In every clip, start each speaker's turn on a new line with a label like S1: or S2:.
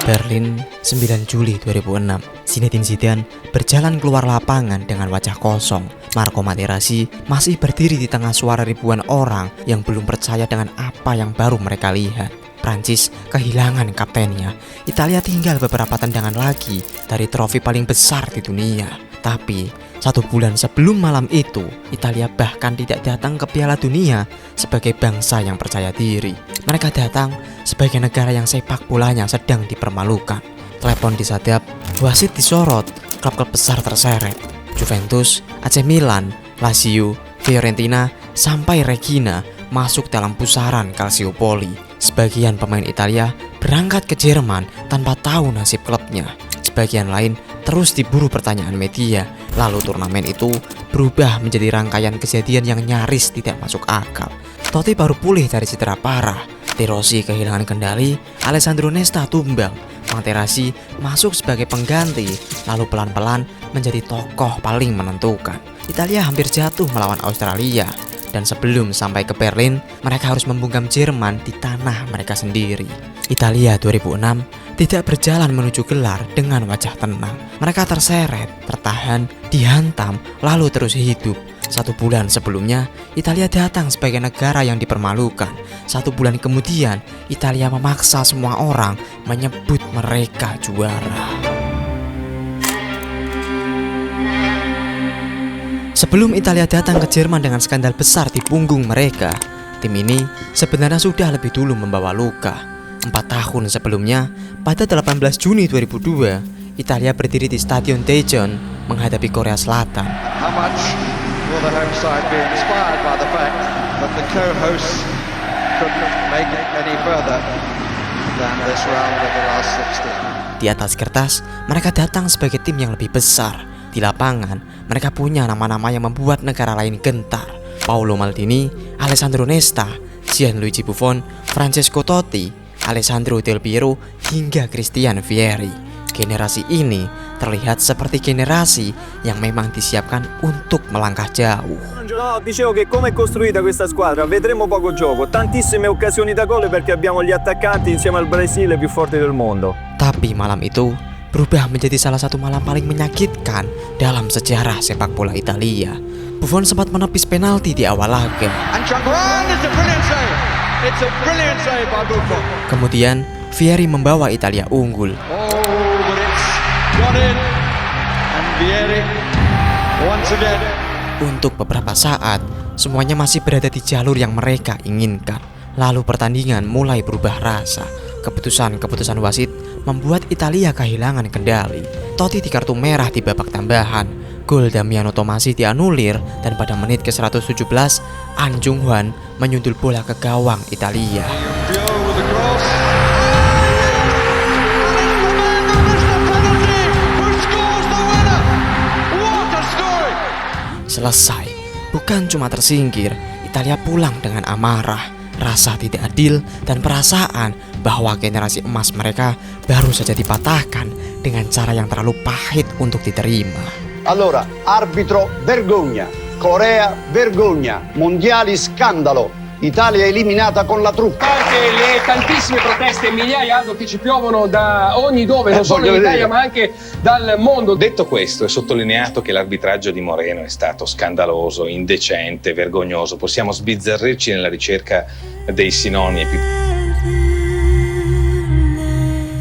S1: Berlin, 9 Juli 2006. Zinedine Zidane berjalan keluar lapangan dengan wajah kosong. Marco Materazzi masih berdiri di tengah suara ribuan orang yang belum percaya dengan apa yang baru mereka lihat. Prancis kehilangan kaptennya. Italia tinggal beberapa tendangan lagi dari trofi paling besar di dunia. Tapi 1 bulan sebelum malam itu, Italia bahkan tidak datang ke Piala Dunia sebagai bangsa yang percaya diri. Mereka datang sebagai negara yang sepak bolanya sedang dipermalukan. Telepon disadap, wasit disorot, klub-klub besar terseret. Juventus, AC Milan, Lazio, Fiorentina, sampai Regina masuk dalam pusaran Calciopoli. Sebagian pemain Italia berangkat ke Jerman tanpa tahu nasib klubnya. Sebagian lain terus diburu pertanyaan media. Lalu turnamen itu berubah menjadi rangkaian kejadian yang nyaris tidak masuk akal. Totti baru pulih dari cedera parah. De Rossi kehilangan kendali. Alessandro Nesta tumbang. Materazzi masuk sebagai pengganti, lalu pelan-pelan menjadi tokoh paling menentukan. Italia hampir jatuh melawan Australia. Dan sebelum sampai ke Berlin, mereka harus membungkam Jerman di tanah mereka sendiri. Italia 2006 tidak berjalan menuju gelar dengan wajah tenang. Mereka terseret, tertahan, dihantam, lalu terus hidup. 1 bulan sebelumnya, Italia datang sebagai negara yang dipermalukan. 1 bulan kemudian, Italia memaksa semua orang menyebut mereka juara. Sebelum Italia datang ke Jerman dengan skandal besar di punggung mereka, tim ini sebenarnya sudah lebih dulu membawa luka. 4 tahun sebelumnya, pada 18 Juni 2002, Italia berdiri di Stadion Daejeon menghadapi Korea Selatan. Di atas kertas, mereka datang sebagai tim yang lebih besar. Di lapangan, mereka punya nama-nama yang membuat negara lain gentar. Paolo Maldini, Alessandro Nesta, Gianluigi Buffon, Francesco Totti, Alessandro Del Piero, hingga Christian Vieri. Generasi ini terlihat seperti generasi yang memang disiapkan untuk melangkah jauh.
S2: No, dicevo che come è costruita questa squadra, vedremo poco gioco, tantissime occasioni da gol perché abbiamo gli attaccanti insieme al Brasile più forti del mondo.
S1: Tapi malam itu berubah menjadi salah satu malam paling menyakitkan dalam sejarah sepak bola Italia. Buffon sempat menepis penalti di awal laga. Kemudian Vieri membawa Italia unggul. Untuk beberapa saat, semuanya masih berada di jalur yang mereka inginkan. Lalu pertandingan mulai berubah rasa. Keputusan-keputusan wasit membuat Italia kehilangan kendali. Totti di kartu merah di babak tambahan. Gol Damiano Tommasi dianulir dan pada menit ke-117, An Jung Hwan menyundul bola ke gawang Italia. Selesai. Bukan cuma tersingkir, Italia pulang dengan amarah, rasa tidak adil, dan perasaan bahwa generasi emas mereka baru saja dipatahkan dengan cara yang terlalu pahit untuk diterima.
S3: Allora, arbitro vergogna, Corea vergogna, mondiali scandalo, Italia eliminata con la truffa.
S4: Anche le tantissime proteste, migliaia che ci piovono da ogni dove, non solo in Italia ma anche dal mondo.
S5: Detto questo, è sottolineato che l'arbitraggio di Moreno è stato scandaloso, indecente, vergognoso. Possiamo sbizzarrirci nella ricerca dei sinonimi.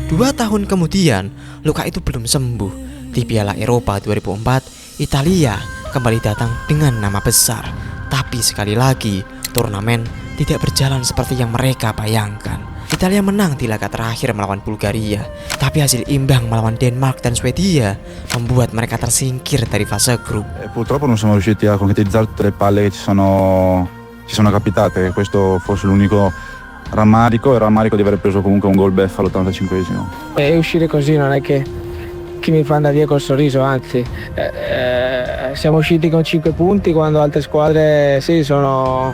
S1: 2 tahun kemudian, luka itu belum sembuh. Di Piala Eropa 2004, Italia kembali datang dengan nama besar. Tapi sekali lagi, turnamen tidak berjalan seperti yang mereka bayangkan. Italia menang di laga terakhir melawan Bulgaria, tapi hasil imbang melawan Denmark dan Swedia membuat mereka tersingkir dari fase grup.
S6: Purtroppo non siamo riusciti a concretizzare tutte le palle che ci sono capitate. Questo forse l'unico rammarico, il rammarico di aver preso comunque un gol beffa all'85esimo.
S7: E uscire così non è che mi fa andare via col sorriso, anzi siamo usciti con 5 punti quando altre squadre sono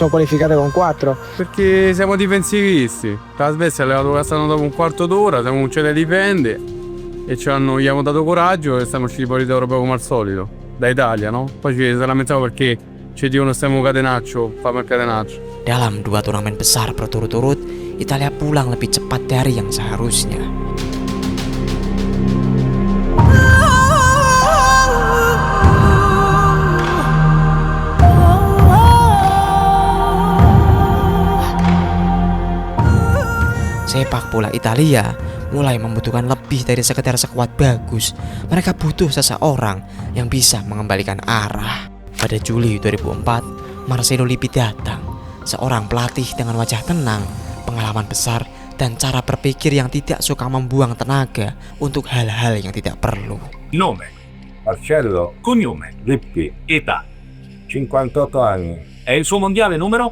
S7: qualificate con 4.
S8: Perché siamo difensivisti. La Svezia è arrivato quest'anno dopo un quarto d'ora, siamo un ce ne difende e gli abbiamo dato coraggio e siamo usciti fuori d'Europa come al solito, da Italia, no? Poi ci lamentiamo perché ci dicono stiamo catenaccio, fammi il catenaccio.
S1: Dalam 2 turnamen besar berturut-turut, Italia pulang lebih cepat dari yang seharusnya. Sepak bola Italia mulai membutuhkan lebih dari sekedar skuad bagus. Mereka butuh seseorang yang bisa mengembalikan arah. Pada Juli 2004, Marcelo Lippi datang. Seorang pelatih dengan wajah tenang, pengalaman besar, dan cara berpikir yang tidak suka membuang tenaga untuk hal-hal yang tidak perlu.
S9: Nome, Marcello, cognome, Lippi, età, 58 anni. È il suo mondiale numero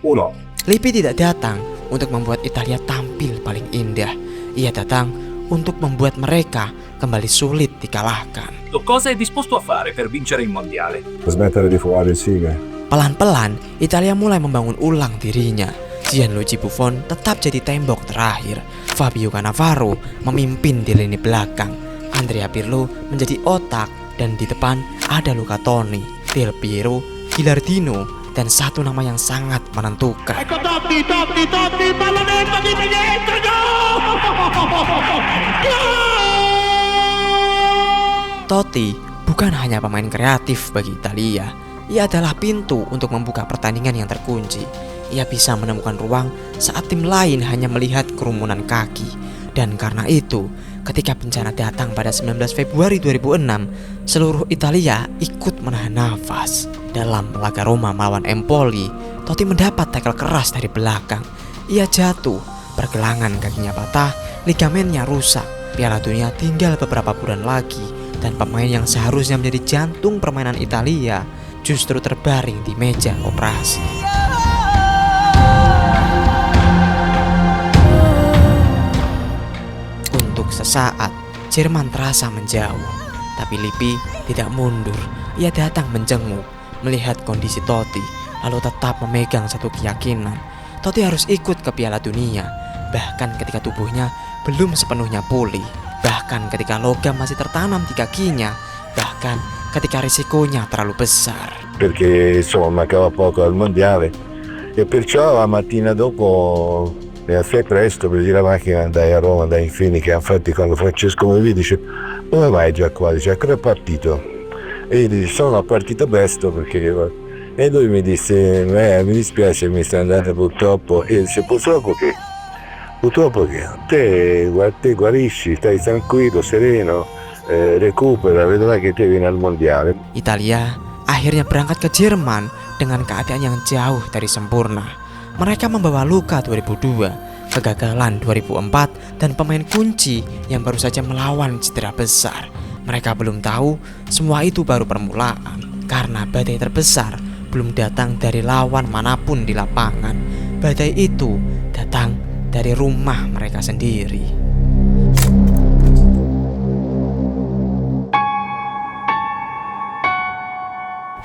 S9: 1.
S1: Lippi tidak datang untuk membuat Italia tampil paling indah. Ia datang untuk membuat mereka kembali sulit dikalahkan.
S9: Cosa è disposto a fare per vincere il mondiale?
S6: Smettere di fumare il siga.
S1: Pelan-pelan, Italia mulai membangun ulang dirinya. Gianluigi Buffon tetap jadi tembok terakhir. Fabio Cannavaro memimpin di lini belakang. Andrea Pirlo menjadi otak, dan di depan ada Luca Toni, Del Piero, Gilardino, dan satu nama yang sangat menentukan.
S10: Totti, pallonetto di dentro,
S1: Totti bukan hanya pemain kreatif bagi Italia. Ia adalah pintu untuk membuka pertandingan yang terkunci. Ia bisa menemukan ruang saat tim lain hanya melihat kerumunan kaki. Dan karena itu, ketika bencana datang pada 19 Februari 2006, seluruh Italia ikut menahan nafas. Dalam laga Roma melawan Empoli, Totti mendapat tackle keras dari belakang. Ia jatuh, pergelangan kakinya patah, ligamennya rusak. Piala Dunia tinggal beberapa bulan lagi, dan pemain yang seharusnya menjadi jantung permainan Italia justru terbaring di meja operasi. Untuk sesaat, Jerman terasa menjauh, tapi Lippi tidak mundur. Ia datang menjenguk, melihat kondisi Totti, lalu tetap memegang satu keyakinan. Totti harus ikut ke Piala Dunia, bahkan ketika tubuhnya belum sepenuhnya pulih, bahkan ketika logam masih tertanam di kakinya, bahkan ketika risikonya terlalu besar.
S11: Perché insomma mancava poco al mondiale e perciò la mattina dopo assai presto presi la macchina e andai a Roma, andai in clinica. Infatti quando Francesco mi vide dice: come vai già qua? Dice: ancora è partito? E io gli dissi: sono partito presto perché... E lui mi disse: mi dispiace, mi sta andando purtroppo. E dice: purtroppo che? Purtroppo che? Te guarisci, stai tranquillo, sereno, recupera, vedrai che te vieni al mondiale.
S1: Italia akhirnya berangkat ke Jerman dengan keadaan yang jauh dari sempurna. Mereka membawa luka 2002, kegagalan 2004, dan pemain kunci yang baru saja melawan cedera besar. Mereka belum tahu semua itu baru permulaan, karena badai terbesar belum datang dari lawan manapun di lapangan. Badai itu datang dari rumah mereka sendiri.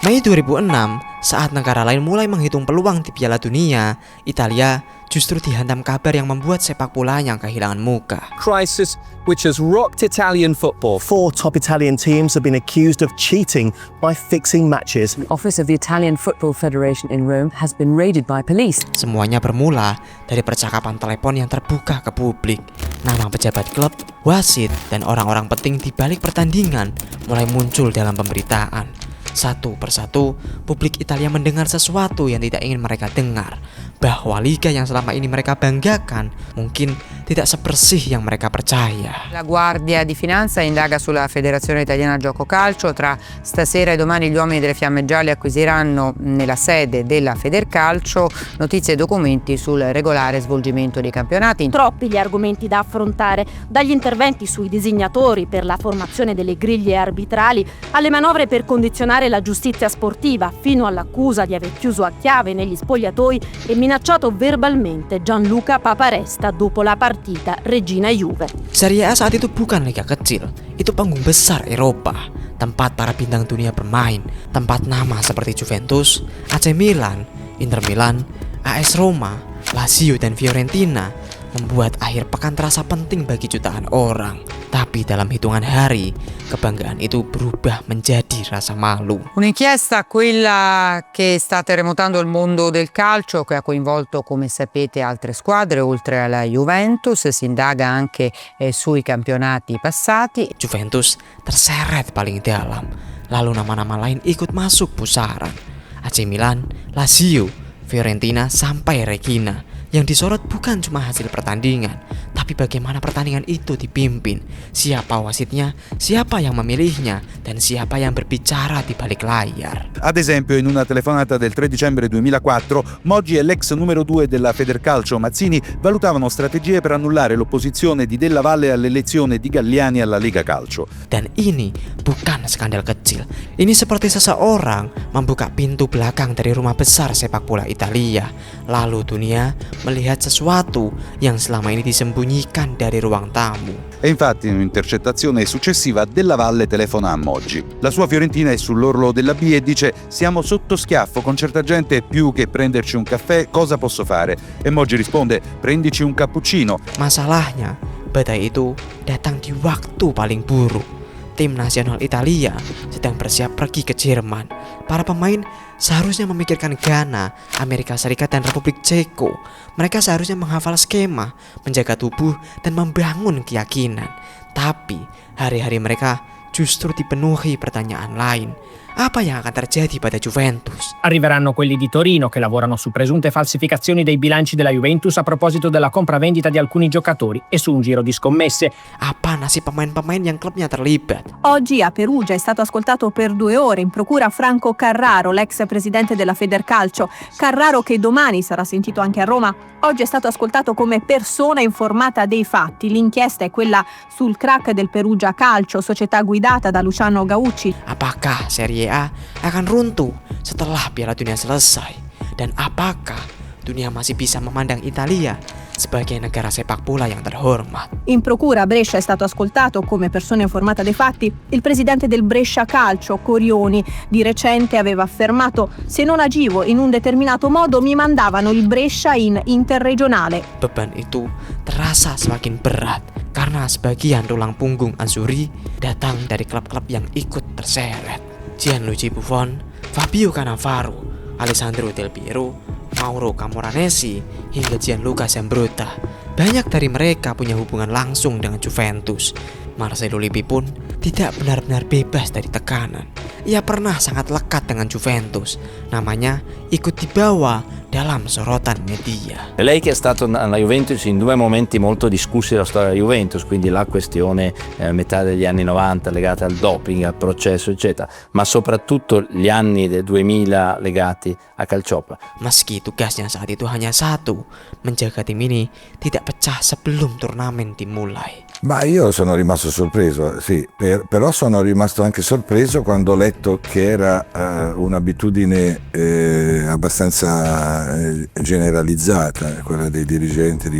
S1: Mei 2006, saat negara lain mulai menghitung peluang di Piala Dunia, Italia justru dihantam kabar yang membuat sepak bolanya kehilangan muka.
S12: Crisis which has rocked Italian football.
S13: 4 top Italian teams have been accused of cheating by fixing matches.
S14: The office of the Italian Football Federation in Rome has been raided by police.
S1: Semuanya bermula dari percakapan telepon yang terbuka ke publik. Nama pejabat klub, wasit, dan orang-orang penting di balik pertandingan mulai muncul dalam pemberitaan. Satu persatu, publik Italia mendengar sesuatu yang tidak ingin mereka dengar, bahwa liga yang selama ini mereka banggakan mungkin tidak sebersih yang mereka percaya.
S15: La Guardia di Finanza indaga sulla Federazione Italiana Gioco Calcio. Tra stasera e domani gli uomini delle Fiamme Gialle acquisiranno nella sede della Federcalcio notizie e documenti sul regolare svolgimento dei campionati.
S16: Troppi gli argomenti da affrontare, dagli interventi sui designatori per la formazione delle griglie arbitrali alle manovre per condizionare la giustizia sportiva, fino all'accusa di aver chiuso a chiave negli spogliatoi e minacciato verbalmente Gianluca Paparesta dopo la partita Regina-Juve.
S1: Serie A saat itu bukan liga kecil, itu panggung besar Eropa, tempat para bintang dunia bermain, tempat nama seperti Juventus, AC Milan, Inter Milan, AS Roma, Lazio, dan Fiorentina membuat akhir pekan terasa penting bagi jutaan orang. Tapi dalam hitungan hari, kebanggaan itu berubah menjadi rasa malu.
S15: Un'inchiesta, quella che sta terremotando il mondo del calcio, che ha coinvolto, come sapete, altre squadre oltre alla Juventus. Si indaga anche sui campionati passati.
S1: Juventus terseret paling dalam, lalu nama-nama lain ikut masuk pusaran. AC Milan, Lazio, Fiorentina sampai Regina. Yang disorot bukan cuma hasil pertandingan, tapi bagaimana pertandingan itu dipimpin, siapa wasitnya, siapa yang memilihnya, dan siapa yang berbicara di balik layar.
S6: Ad esempio, in una telefonata del 3 dicembre 2004, Moggi e l'ex numero 2 della Federcalcio Mazzini valutavano strategie per annullare l'opposizione di Della Valle all'elezione di Galliani alla Lega Calcio.
S1: Dan ini bukan skandal kecil. Ini seperti seseorang membuka pintu belakang dari rumah besar sepak bola Italia, lalu dunia melihat sesuatu yang selama ini disembunyikan dari ruang tamu.
S6: E infatti in un'intercettazione successiva Della Valle telefona a Moggi. La sua Fiorentina è sull'orlo della B e dice: siamo sotto schiaffo con certa gente, più che prenderci un caffè cosa posso fare? E Moggi risponde: prendici un cappuccino.
S1: Masalahnya, badai itu datang di waktu paling buruk. Tim nasional Italia sedang bersiap pergi ke Jerman. Para pemain seharusnya memikirkan Ghana, Amerika Serikat, dan Republik Ceko. Mereka seharusnya menghafal skema, menjaga tubuh, dan membangun keyakinan. Tapi hari-hari mereka justru dipenuhi pertanyaan lain. Apa yang akan terjadi pada Juventus?
S17: Arriveranno quelli di Torino che lavorano su presunte falsificazioni dei bilanci della Juventus a proposito della compravendita di alcuni giocatori e su un giro di scommesse.
S1: Apa nasib pemain-pemain yang klubnya terlibat?
S18: Oggi a Perugia è stato ascoltato per 2 ore in procura Franco Carraro, l'ex presidente della Federcalcio. Carraro, che domani sarà sentito anche a Roma, oggi è stato ascoltato come persona informata dei fatti. L'inchiesta è quella sul crack del Perugia Calcio, società guidata da Luciano Gaucci.
S1: Apakah Serie A akan runtuh setelah Piala Dunia selesai? Dan apakah dunia masih bisa memandang Italia sebagai negara sepak bola yang terhormat?
S18: In procura a Brescia è stato ascoltato come persona informata dei fatti il presidente del Brescia Calcio, Corioni. Di recente aveva affermato: se non agivo in un determinato modo mi mandavano il Brescia in interregionale.
S1: Beban itu terasa semakin berat karena sebagian tulang punggung Azzurri datang dari klub-klub yang ikut terseret. Gianluigi Buffon, Fabio Cannavaro, Alessandro Del Piero, Mauro Camoranesi, hingga Gianluca Zambrotta. Banyak dari mereka punya hubungan langsung dengan Juventus. Marcelo Lippi pun tidak benar-benar bebas dari tekanan. Ia pernah sangat lekat dengan Juventus. Namanya ikut dibawa dalam sorotan media.
S19: Lei che è stato alla Juventus in 2 momenti molto discussi della storia della Juventus, quindi la questione a metà degli anni 90 legata al doping, al processo eccetera, ma soprattutto gli anni del 2000 legati a Calciopa.
S1: Meski tugasnya saat itu hanya satu, menjaga tim ini tidak pecah sebelum turnamen dimulai.
S11: Ma io sono rimasto sorpreso, sì, però sono rimasto anche sorpreso quando ho letto che era un'abitudine abbastanza generalizzata, quella dei dirigenti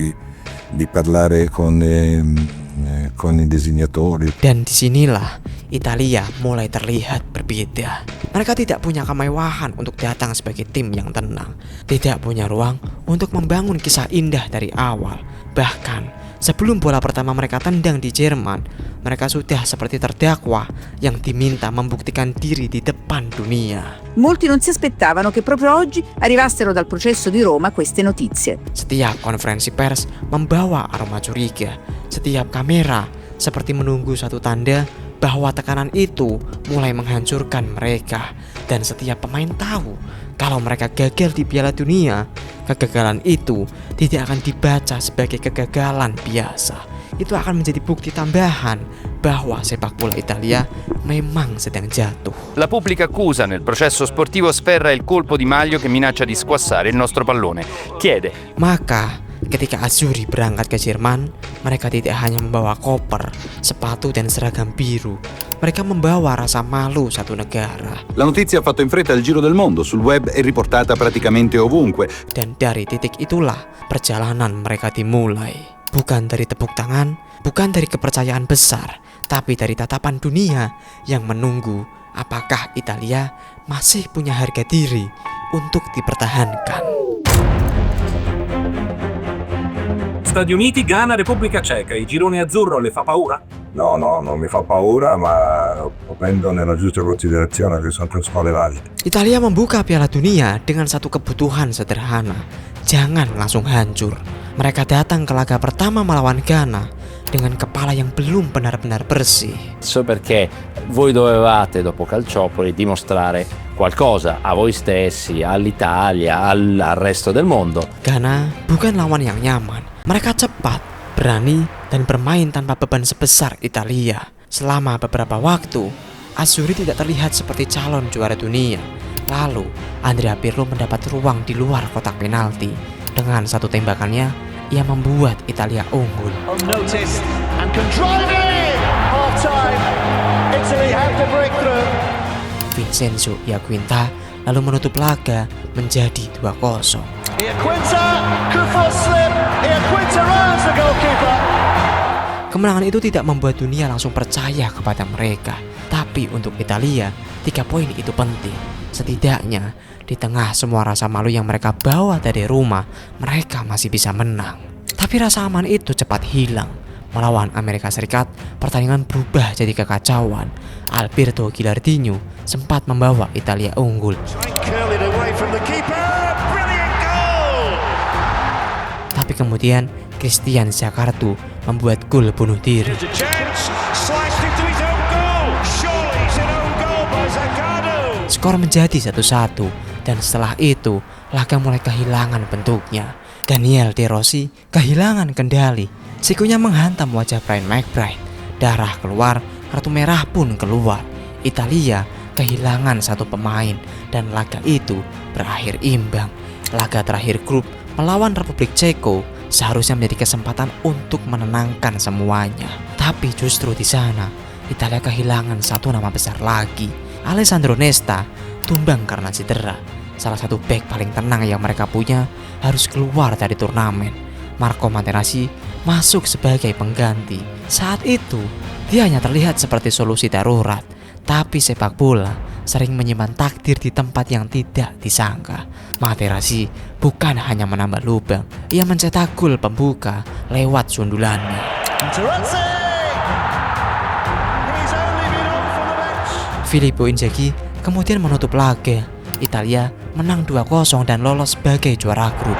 S11: di parlare con i designatori.
S1: Dan disinilah Italia mulai terlihat berbeda. Mereka tidak punya kemewahan untuk datang sebagai tim yang tenang, tidak punya ruang untuk membangun kisah indah dari awal. Bahkan sebelum bola pertama mereka tendang di Jerman, mereka sudah seperti terdakwa yang diminta membuktikan diri di depan dunia.
S20: Molti non si aspettavano che proprio oggi arrivassero dal processo di Roma queste notizie.
S1: Setiap konferensi pers membawa aroma curiga. Setiap kamera seperti menunggu satu tanda bahwa tekanan itu mulai menghancurkan mereka. Dan setiap pemain tahu kalau mereka gagal di Piala Dunia, kegagalan itu tidak akan dibaca sebagai kegagalan biasa. Itu akan menjadi bukti tambahan bahwa sepak bola Italia memang sedang jatuh.
S21: La pubblica accusa nel processo sportivo sferra il colpo di Maglio che minaccia di squassare il nostro pallone. Chiede.
S1: Maka ketika Azzurri berangkat ke Jerman, mereka tidak hanya membawa koper, sepatu, dan seragam biru. Mereka membawa rasa malu satu negara.
S6: La notizia ha fatto in fretta il giro del mondo, sul web è riportata praticamente ovunque.
S1: Dan dari titik itulah perjalanan mereka dimulai. Bukan dari tepuk tangan, bukan dari kepercayaan besar, tapi dari tatapan dunia yang menunggu apakah Italia masih punya harga diri untuk dipertahankan.
S9: Stati Uniti, Ghana, Repubblica Ceca. Il girone azzurro le fa paura?
S11: No, non mi fa paura, ma lo prendo nella giusta considerazione che sono tre squadre valide.
S1: Italia membuka Piala Dunia dengan satu kebutuhan sederhana. Jangan langsung hancur. Mereka datang ke laga pertama melawan Ghana dengan kepala yang belum benar-benar bersih.
S19: So perché voi dovevate, dopo Calciopoli, dimostrare qualcosa a voi stessi, all'Italia, al resto del mondo.
S1: Ghana bukan lawan yang nyaman. Mereka cepat, berani, dan bermain tanpa beban sebesar Italia. Selama beberapa waktu, Azzurri tidak terlihat seperti calon juara dunia. Lalu, Andrea Pirlo mendapat ruang di luar kotak penalti. Dengan satu tembakannya, ia membuat Italia unggul.
S10: Unnoticed and can drive it! Half time. Italy have the breakthrough.
S1: Vincenzo Iaquinta lalu menutup laga menjadi 2-0.
S10: Iaquinta, Kufo slip. Iaquinta rounds the goalkeeper.
S1: Kemenangan itu tidak membuat dunia langsung percaya kepada mereka. Tapi untuk Italia, 3 poin itu penting. Setidaknya, di tengah semua rasa malu yang mereka bawa dari rumah, mereka masih bisa menang. Tapi rasa aman itu cepat hilang. Melawan Amerika Serikat, pertandingan berubah jadi kekacauan. Alberto Gilardino sempat membawa Italia unggul. Tapi kemudian, Christian Sciaccarto membuat gol bunuh diri. Skor menjadi 1-1 dan setelah itu laga mulai kehilangan bentuknya. Daniel De Rossi kehilangan kendali. Sikunya menghantam wajah Brian McBride. Darah keluar, kartu merah pun keluar. Italia kehilangan 1 pemain dan laga itu berakhir imbang. Laga terakhir grup melawan Republik Ceko seharusnya menjadi kesempatan untuk menenangkan semuanya. Tapi justru di sana Italia kehilangan 1 nama besar lagi. Alessandro Nesta tumbang karena cedera. Salah satu bek paling tenang yang mereka punya harus keluar dari turnamen. Marco Materazzi masuk sebagai pengganti. Saat itu, dia hanya terlihat seperti solusi darurat. Tapi sepak bola sering menyimpan takdir di tempat yang tidak disangka. Materazzi bukan hanya menambah lubang, ia mencetak gol pembuka lewat sundulannya. Filippo Inzaghi kemudian menutup laga. Italia menang 2-0 dan lolos sebagai juara grup.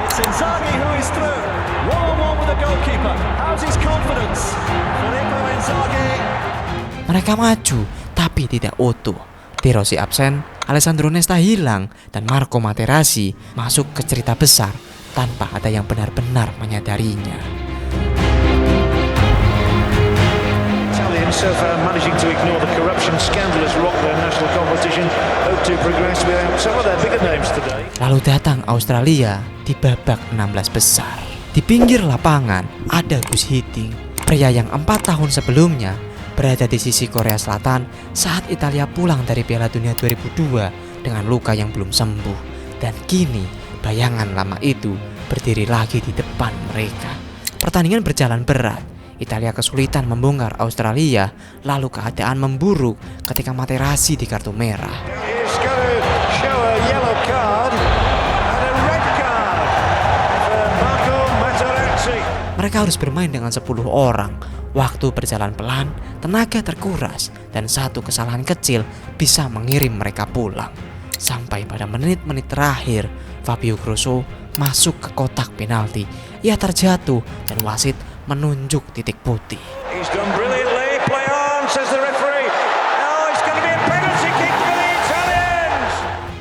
S1: Mereka maju, tapi tidak utuh. De Rossi absen, Alessandro Nesta hilang, dan Marco Materazzi masuk ke cerita besar tanpa ada yang benar-benar menyadarinya.
S10: So far managing to ignore the corruption scandal has rocked their national competition. Hope to progress without some of their bigger names today.
S1: Lalu datang Australia di babak 16 besar. Di pinggir lapangan ada Gus Hiddink, pria yang 4 tahun sebelumnya berada di sisi Korea Selatan saat Italia pulang dari Piala Dunia 2002 dengan luka yang belum sembuh. Dan kini bayangan lama itu berdiri lagi di depan mereka. Pertandingan berjalan berat. Italia kesulitan membongkar Australia, lalu keadaan memburuk ketika Materazzi di kartu merah. Mereka harus bermain dengan 10 orang. Waktu berjalan pelan, tenaga terkuras, dan satu kesalahan kecil bisa mengirim mereka pulang. Sampai pada menit-menit terakhir, Fabio Grosso masuk ke kotak penalti. Ia terjatuh dan wasit menunjuk titik putih.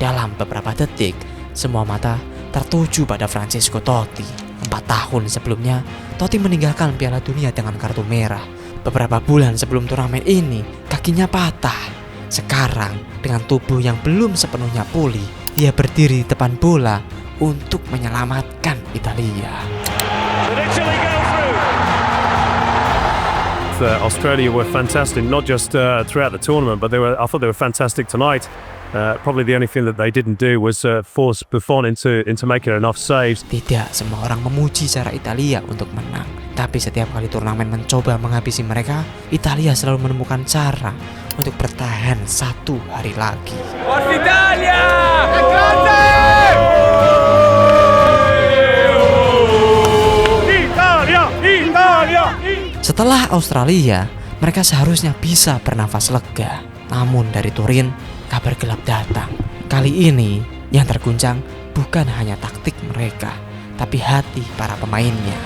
S1: Dalam beberapa detik, semua mata tertuju pada Francesco Totti. 4 tahun sebelumnya, Totti meninggalkan Piala Dunia dengan kartu merah. Beberapa bulan sebelum turnamen ini, kakinya patah. Sekarang, dengan tubuh yang belum sepenuhnya pulih, dia berdiri di depan bola untuk menyelamatkan Italia.
S2: Australia were fantastic, not just throughout the tournament, but I thought they were fantastic tonight. Probably the only thing that they didn't do was force Buffon into making enough saves.
S1: Tidak semua orang memuji cara Italia untuk menang, tapi setiap kali turnamen mencoba menghabisi mereka, Italia selalu menemukan cara untuk bertahan 1 hari lagi.
S10: Forza Italia!
S1: Setelah Australia, mereka seharusnya bisa bernafas lega. Namun dari Turin, kabar gelap datang. Kali ini yang terguncang bukan hanya taktik mereka, tapi hati para pemainnya.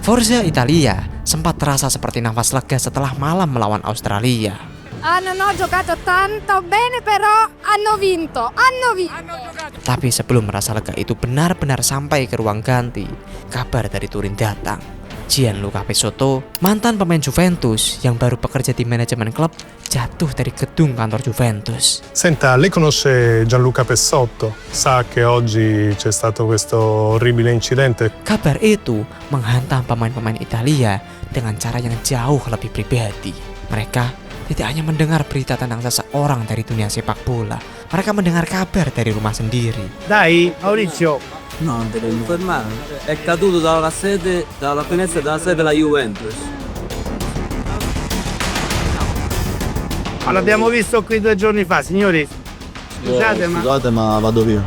S1: Forza Italia sempat terasa seperti nafas lega setelah malam melawan Australia.
S3: Non ho giocato tanto bene, però hanno vinto.
S1: Tapi sebelum merasa lega itu benar-benar sampai ke ruang ganti, kabar dari Turin datang. Gianluca Pessotto, mantan pemain Juventus yang baru bekerja di manajemen klub, jatuh dari gedung kantor Juventus.
S22: Senta, lei conosce Gianluca Pessotto? Sa che oggi c'è stato questo orribile incidente?
S1: Kabar itu menghantam pemain-pemain Italia dengan cara yang jauh lebih pribadi. Mereka tidak hanya mendengar berita tentang seseorang dari dunia sepak bola, mereka mendengar kabar dari rumah sendiri.
S23: Dai, Maurizio.
S24: No, non devo informare. È caduto dalla finestra della sede della Juventus.
S23: Ma l'abbiamo visto qui 2 giorni fa, signori.
S24: Scusate, ma vado via.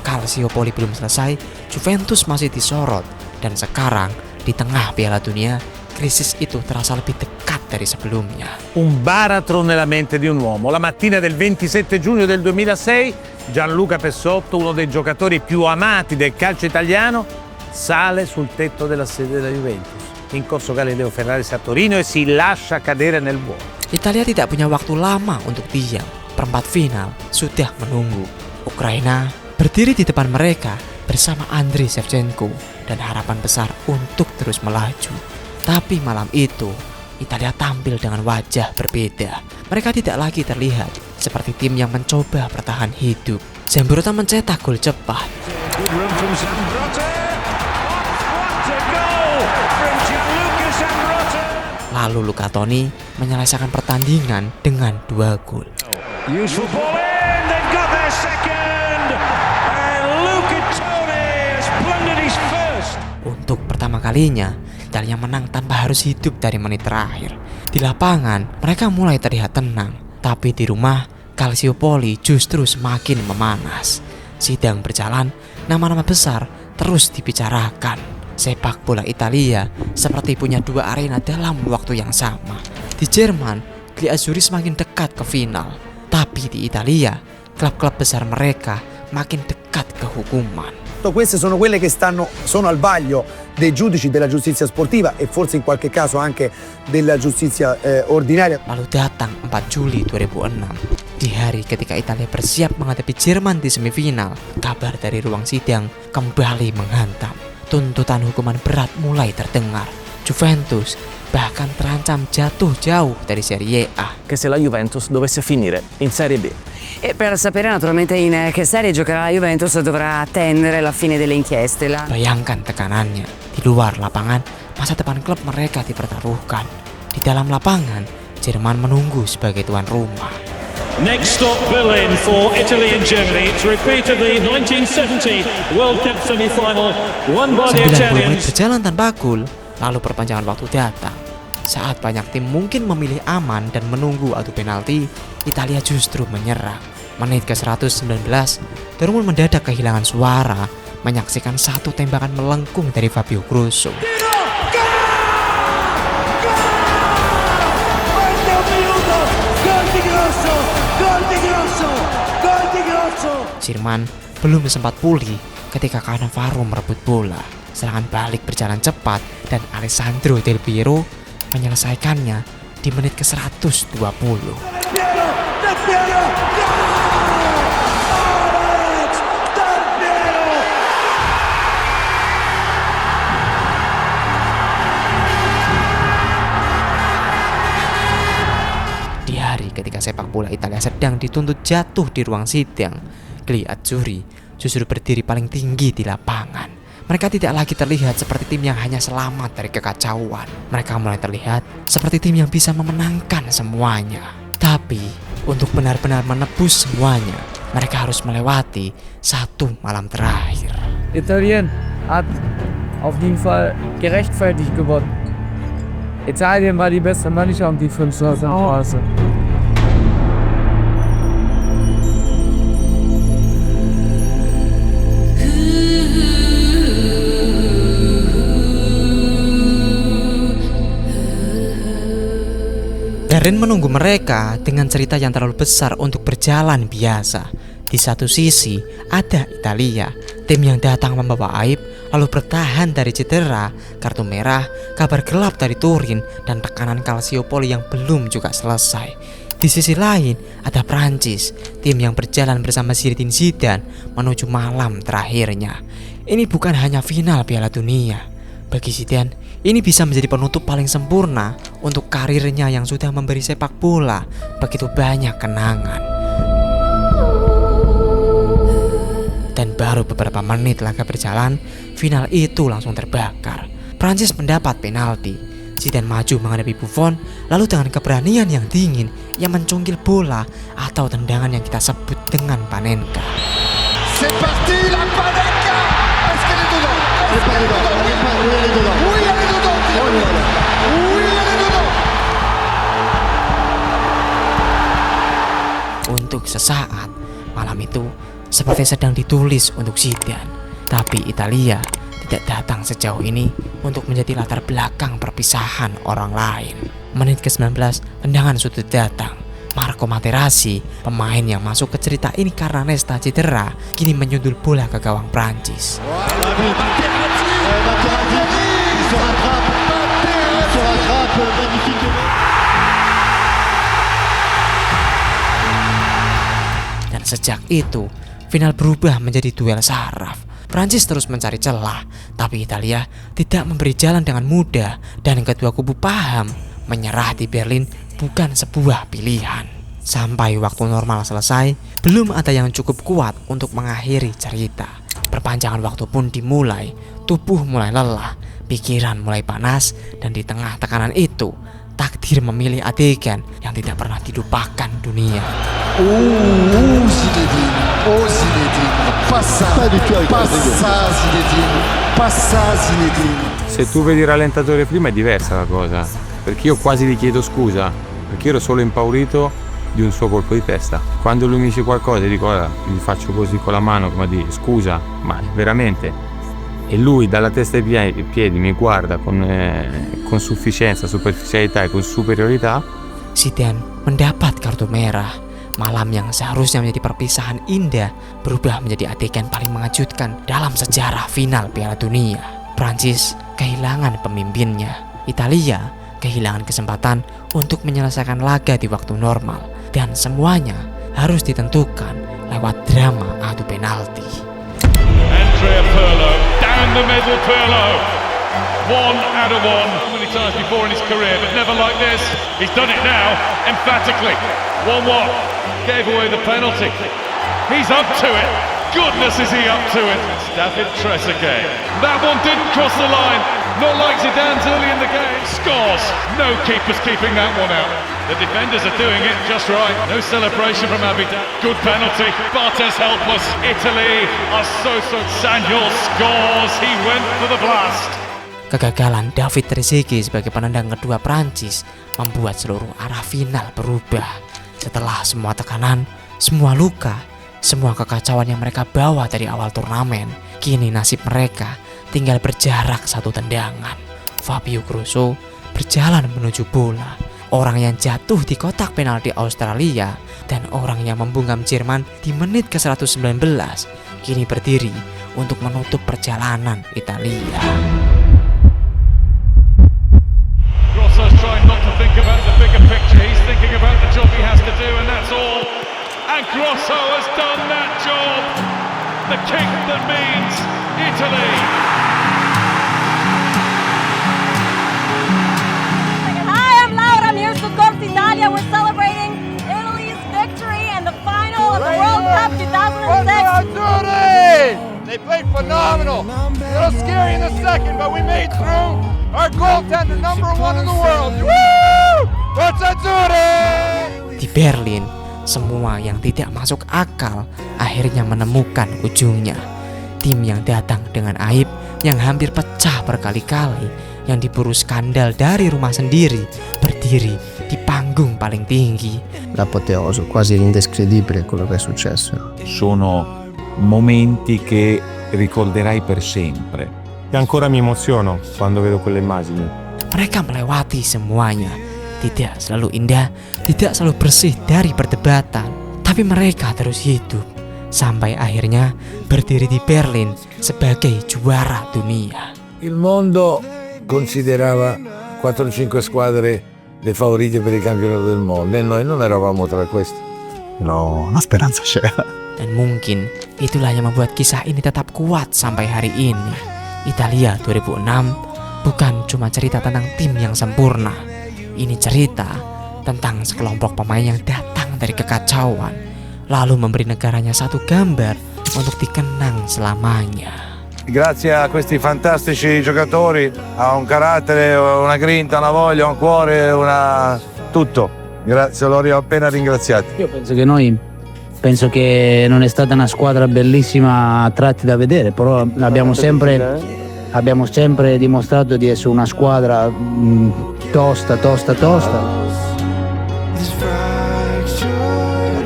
S1: Calciopoli belum selesai, Juventus masih disorot, dan sekarang di tengah Piala Dunia, krisis itu terasa lebih dekat dari sebelumnya.
S9: Un baratro nella mente di un uomo. La mattina del 27 giugno del 2006, Gianluca Pessotto, uno dei giocatori più amati del calcio italiano, sale sul tetto della sede della Juventus in corso Galileo Ferraris a Torino e si lascia cadere nel vuoto.
S1: Italia tidak punya waktu lama untuk diam. Perempat final sudah menunggu. Ukraina berdiri di depan mereka bersama Andriy Shevchenko dan harapan besar untuk terus melaju. Tapi malam itu, Italia tampil dengan wajah berbeda. Mereka tidak lagi terlihat seperti tim yang mencoba bertahan hidup. Zambrotta mencetak gol cepat. Lalu Luca Toni menyelesaikan pertandingan dengan 2 gol. Untuk pertama kalinya, Italia menang tanpa harus hidup dari menit terakhir. Di lapangan, mereka mulai terlihat tenang. Tapi di rumah, Calciopoli justru semakin memanas. Sidang berjalan, nama-nama besar terus dibicarakan. Sepak bola Italia seperti punya 2 arena dalam waktu yang sama. Di Jerman, Gli Azzurri semakin dekat ke final. Tapi di Italia, klub-klub besar mereka makin dekat ke hukuman.
S23: Queste sono quelle che sono al vaglio dei giudici della giustizia sportiva e forse in qualche caso anche della giustizia ordinaria.
S1: Lalu datang 4 Juli 2006. Di hari ketika Italia bersiap menghadapi Jerman di semifinal, kabar dari ruang sidang kembali menghantam. Tuntutan hukuman berat mulai terdengar. Juventus bahkan terancam jatuh jauh dari Serie A.
S24: Che se la Juventus dovesse finire in Serie B.
S15: E per sapere naturalmente in che serie giocherà la Juventus dovrà attendere la fine delle inchieste.
S1: Bayangkan tekanannya. Di luar lapangan, masa depan klub mereka dipertaruhkan. Di dalam lapangan, Jerman menunggu sebagai tuan rumah.
S10: Next stop Berlin for Italy and Germany. It's a repeat of the 1970 World Cup semi-final won by the
S1: 90 menit
S10: Italians.
S1: berjalan tanpa gol, lalu perpanjangan waktu datang. Saat banyak tim mungkin memilih aman dan menunggu adu penalti, Italia justru menyerang. Menit ke-119, Dortmund mendadak kehilangan suara menyaksikan satu tembakan melengkung dari Fabio Grosso. Jerman belum sempat pulih ketika Cannavaro merebut bola. Serangan balik berjalan cepat dan Alessandro Del Piero menyelesaikannya di menit ke-120. Di hari ketika sepak bola Italia sedang dituntut jatuh di ruang sidang, Gli Azzurri justru berdiri paling tinggi di lapangan. Mereka tidak lagi terlihat seperti tim yang hanya selamat dari kekacauan. Mereka mulai terlihat seperti tim yang bisa memenangkan semuanya. Tapi, untuk benar-benar menebus semuanya, mereka harus melewati satu malam terakhir.
S8: Italien hat auf jeden Fall gerechtfertigt gewonnen. Italien war die beste Mannschaft und die 5 Straße.
S1: Berlin menunggu mereka dengan cerita yang terlalu besar untuk berjalan biasa. Di satu sisi ada Italia, tim yang datang membawa aib lalu bertahan dari cedera, kartu merah, kabar gelap dari Turin, dan tekanan Calciopoli yang belum juga selesai. Di sisi lain ada Prancis, tim yang berjalan bersama Zinedine Zidane menuju malam terakhirnya. Ini bukan hanya final Piala Dunia. Bagi Zidane, ini bisa menjadi penutup paling sempurna untuk karirnya yang sudah memberi sepak bola begitu banyak kenangan. Dan baru beberapa menit laga berjalan, final itu langsung terbakar. Prancis mendapat penalti. Zidane maju menghadapi Buffon, lalu dengan keberanian yang dingin, ia mencungkil bola atau tendangan yang kita sebut dengan panenka.
S4: C'est parti, la panenka! Est-ce qu'elle est dedans? Elle est pas dedans. Oui, elle est dedans. Oui, elle est dedans. Oui, elle est dedans.
S1: Untuk sesaat, malam itu seperti sedang ditulis untuk Zidane. Tapi Italia tidak datang sejauh ini untuk menjadi latar belakang perpisahan orang lain. Menit ke-19, tendangan sudut datang. Marco Materazzi, pemain yang masuk ke cerita ini karena Nesta cedera, kini menyundul bola ke gawang Prancis. Dan sejak itu, final berubah menjadi duel saraf. Prancis terus mencari celah, tapi Italia tidak memberi jalan dengan mudah, dan kedua kubu paham menyerah di Berlin bukan sebuah pilihan. Sampai waktu normal selesai, belum ada yang cukup kuat untuk mengakhiri cerita. Perpanjangan waktu pun dimulai, tubuh mulai lelah, pikiran mulai panas, dan di tengah tekanan itu, takdir memilih adegan yang tidak pernah dilupakan dunia.
S4: Zinedine. Oh Zinedine. Pas ça. Zinedine. Pas ça Zinedine.
S5: Se tu vedi il rallentatore prima è diversa la cosa, perché io quasi gli chiedo scusa, perché io ero solo impaurito di un suo colpo di testa. Quando lui mi dice qualcosa dico guarda, gli faccio così con la mano come dire scusa, ma veramente. E lui dalla testa ai piedi mi guarda con sufficienza, superficialità e con superiorità.
S1: Zidane mendapat kartu merah. Malam yang seharusnya menjadi perpisahan indah berubah menjadi adegan paling mengejutkan dalam sejarah final Piala Dunia. Prancis kehilangan pemimpinnya. Italia kehilangan kesempatan untuk menyelesaikan laga di waktu normal. Dan semuanya harus ditentukan lewat drama adu penalti.
S7: Andrea Pirlo, down the middle Pirlo. 1 out of 1. Many times before in his career, but never like this. He's done it now, emphatically. 1-1. Gave away the penalty. He's up to it. Goodness, is he up to it. David Trezeguet. That one didn't cross the line. Not like Zidane's early in the game. Scores. No keeper's keeping that one out. The defenders are doing it just right. No celebration from Abidal. Good penalty. Bartes helpless. Italy are so. Sagnol scores. He went for the blast.
S1: Kegagalan David Trezeguet sebagai penendang kedua Prancis membuat seluruh arah final berubah. Setelah semua tekanan, semua luka, semua kekacauan yang mereka bawa dari awal turnamen, kini nasib mereka tinggal berjarak satu tendangan. Fabio Grosso berjalan menuju bola, orang yang jatuh di kotak penalti Australia, dan orang yang membungkam Jerman di menit ke-119, kini berdiri untuk menutup perjalanan Italia.
S7: Grosso's trying not to think about the bigger picture. He's thinking about the job he has to do, and that's all. And Grosso has done that job. The kick that means Italy.
S12: Hi, I'm Laura. I'm here to support Italia. We're celebrating Italy's victory in the final of the World Cup 2006.
S4: They played phenomenal. A little scary in the second, but we made through. Our goaltender #1 in the world. Woo! Forza Azzurri!
S1: Di Berlin, semua yang tidak masuk akal akhirnya menemukan ujungnya. Tim yang datang dengan aib yang hampir pecah berkali-kali, yang diburu skandal dari rumah sendiri, berdiri di panggung paling tinggi.
S25: L'apoteoso, quasi indescrivibile quello che è successo.
S5: Sono momenti che ricorderai per sempre. E ancora mi emoziono quando vedo quelle immagini.
S1: Mereka melewati semuanya. tidak selalu indah, tidak selalu bersih dari perdebatan, tapi mereka terus hidup sampai akhirnya berdiri di Berlin sebagai juara dunia.
S13: Il mondo considerava 4-5 squadre le favorite per il campionato del mondo e noi non eravamo tra queste.
S14: No, una speranza c'era.
S1: Dan mungkin itulah yang membuat kisah ini tetap kuat sampai hari ini. Italia 2006 bukan cuma cerita tentang tim yang sempurna. Ini cerita tentang sekelompok pemain yang datang dari kekacauan, lalu memberi negaranya satu gambar untuk dikenang selamanya.
S16: Grazie a questi fantastici giocatori, ha un carattere, una grinta, una voglia, un cuore, tutto. Grazie, l'ho appena ringraziati.
S24: Io penso che non è stata una squadra bellissima a tratti da vedere, però abbiamo sempre dimostrato di essere una squadra tosta.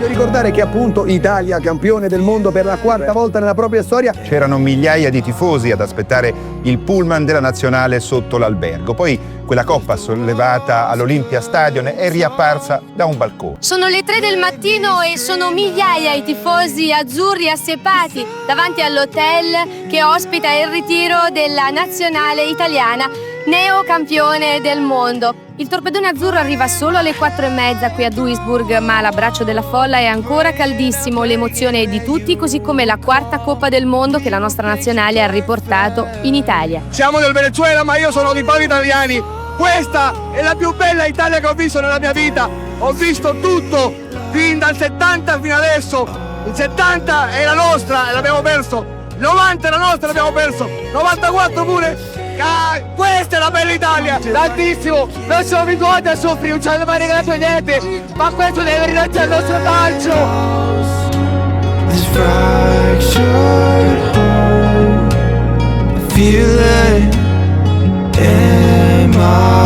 S23: Ricordare che appunto Italia, campione del mondo per la quarta volta nella propria storia.
S17: C'erano migliaia di tifosi ad aspettare il pullman della nazionale sotto l'albergo. Poi quella coppa sollevata all'Olympia Stadium è riapparsa da un balcone.
S12: Sono le 3 del mattino e sono migliaia i tifosi azzurri assiepati davanti all'hotel che ospita il ritiro della nazionale italiana, neocampione del mondo. Il torpedone azzurro arriva solo alle 4:30 qui a Duisburg, ma l'abbraccio della folla è ancora caldissimo. L'emozione è di tutti, così come la quarta Coppa del Mondo che la nostra nazionale ha riportato in Italia.
S4: Siamo del Venezuela, ma io sono di padri italiani. Questa è la più bella Italia che ho visto nella mia vita. Ho visto tutto, fin dal 70 fino adesso. Il 70 è la nostra e l'abbiamo perso. Il 90 è la nostra e l'abbiamo perso. 94 pure. Questa è la bella Italia, tantissimo. Non siamo abituati a soffrire, non ci hanno mai regalato niente, ma questo deve ringraziare il nostro calcio. Feel it in my